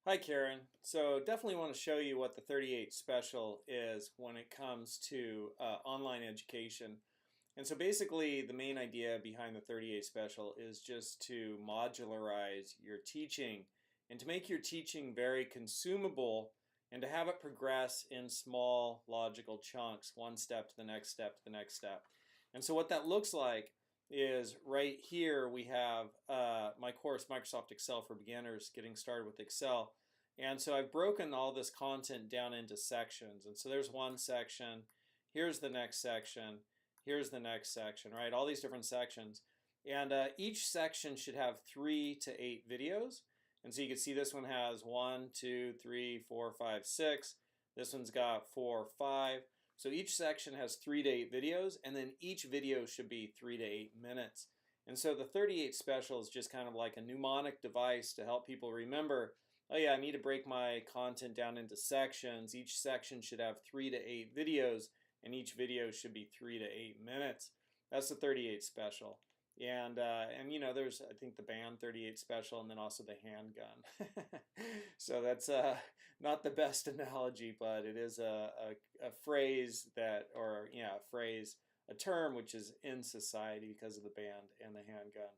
Hi Karen. So definitely want to show you what the 38 special is when it comes to online education. And so basically the main idea behind the 38 special is just to modularize your teaching and to make your teaching very consumable and to have it progress in small logical chunks, one step to the next step to the next step. And so what that looks like is right here we have my course, Microsoft Excel for Beginners, getting started with Excel. And so I've broken all this content down into sections. And so there's one section, here's the next section, here's the next section, right? All these different sections. And each section should have 3 to 8 videos. And so you can see this one has 1, 2, 3, 4, 5, 6. This one's got 4, 5. So each section has 3 to 8 videos, and then each video should be 3 to 8 minutes. And so the 38 special is just kind of like a mnemonic device to help people remember, oh yeah, I need to break my content down into sections. Each section should have 3 to 8 videos, and each video should be 3 to 8 minutes. That's the 38 special. And you know, there's, I think, the band 38 special and then also the handgun. So that's not the best analogy, but it is a phrase that, or yeah, a phrase, a term which is in society because of the band and the handgun.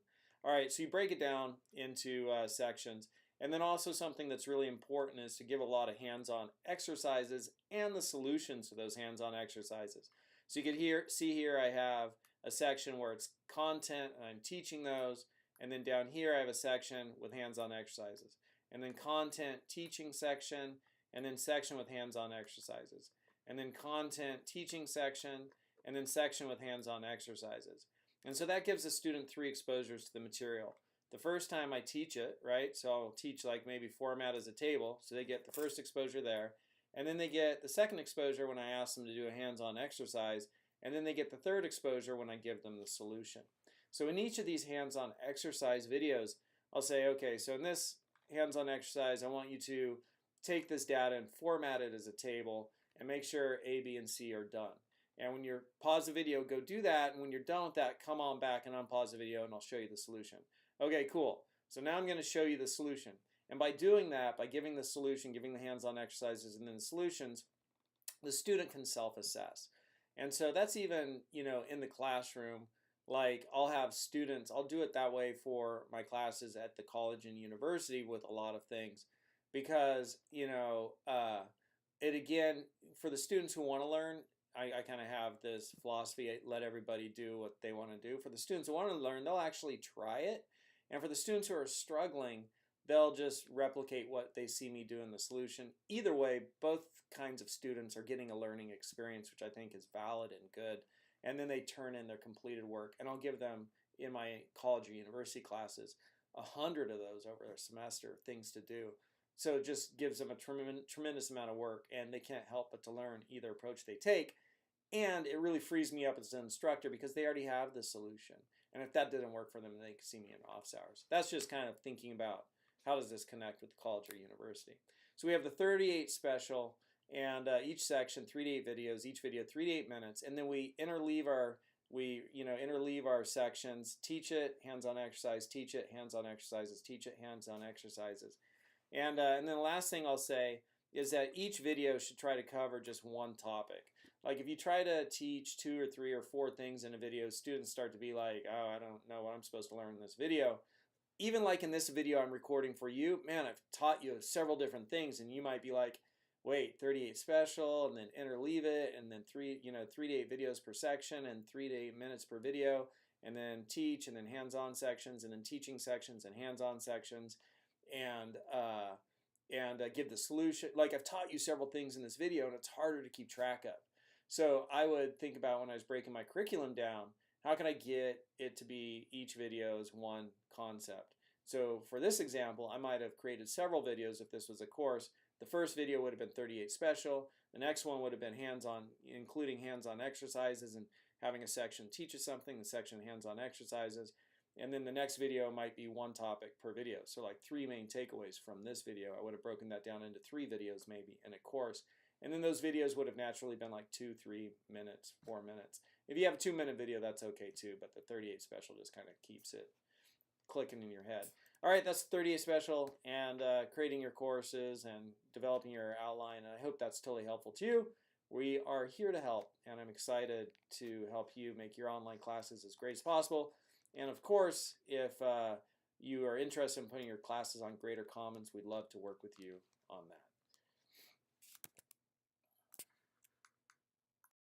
All right, so you break it down into sections. And then also something that's really important is to give a lot of hands-on exercises and the solutions to those hands-on exercises. So you can see here I have a section where it's content and I'm teaching those, and then down here I have a section with hands-on exercises, and then content teaching section, and then section with hands-on exercises, and then content teaching section, and then section with hands-on exercises. And so that gives the student 3 exposures to the material. The first time I teach it, right, so I'll teach like maybe format as a table, so they get the first exposure there, and then they get the second exposure when I ask them to do a hands-on exercise, and then they get the third exposure when I give them the solution. So in each of these hands-on exercise videos, I'll say, okay, so in this hands-on exercise, I want you to take this data and format it as a table and make sure A, B, and C are done. And when you're pause the video, go do that, and when you're done with that, come on back and unpause the video and I'll show you the solution. Okay, cool. So now I'm going to show you the solution. And by doing that, by giving the solution, giving the hands-on exercises and then the solutions, the student can self-assess. And so that's even, you know, in the classroom, like I'll have students, I'll do it that way for my classes at the college and university with a lot of things because, you know, it again, for the students who want to learn, I kind of have this philosophy, let everybody do what they want to do. For the students who want to learn, they'll actually try it. And for the students who are struggling, they'll just replicate what they see me do in the solution. Either way, both kinds of students are getting a learning experience, which I think is valid and good. And then they turn in their completed work. And I'll give them, in my college or university classes, 100 of those over a semester, things to do. So it just gives them a tremendous amount of work, and they can't help but to learn either approach they take. And it really frees me up as an instructor because they already have the solution. And if that didn't work for them, they can see me in office hours. That's just kind of thinking about how does this connect with the college or university. So we have the 38 special, and each section 3 to 8 videos, each video 3 to 8 minutes, and then we interleave our sections, teach it, hands-on exercise, teach it, hands-on exercises, teach it, hands-on exercises. And then the last thing I'll say is that each video should try to cover just one topic. Like if you try to teach 2 or 3 or 4 things in a video, students start to be like, oh, I don't know what I'm supposed to learn in this video. Even like in this video I'm recording for you, man, I've taught you several different things, and you might be like, wait, 38 special, and then interleave it, and then 3 to 8 videos per section, and 3 to 8 minutes per video, and then teach, and then hands-on sections, and then teaching sections, and hands-on sections, and give the solution. Like I've taught you several things in this video, and it's harder to keep track of. So I would think about when I was breaking my curriculum down, how can I get it to be each video is one concept? So for this example, I might have created several videos if this was a course. The first video would have been 38 special. The next one would have been hands-on, including hands-on exercises and having a section teaches something, the section hands-on exercises. And then the next video might be one topic per video. So like 3 main takeaways from this video. I would have broken that down into 3 videos maybe in a course. And then those videos would have naturally been like 2, 3 minutes, 4 minutes. If you have a 2-minute video, that's okay too, but the 38 special just kind of keeps it clicking in your head. All right, that's 38 special and creating your courses and developing your outline. And I hope that's totally helpful to you. We are here to help, and I'm excited to help you make your online classes as great as possible. And of course, if you are interested in putting your classes on Greater Commons, we'd love to work with you on that.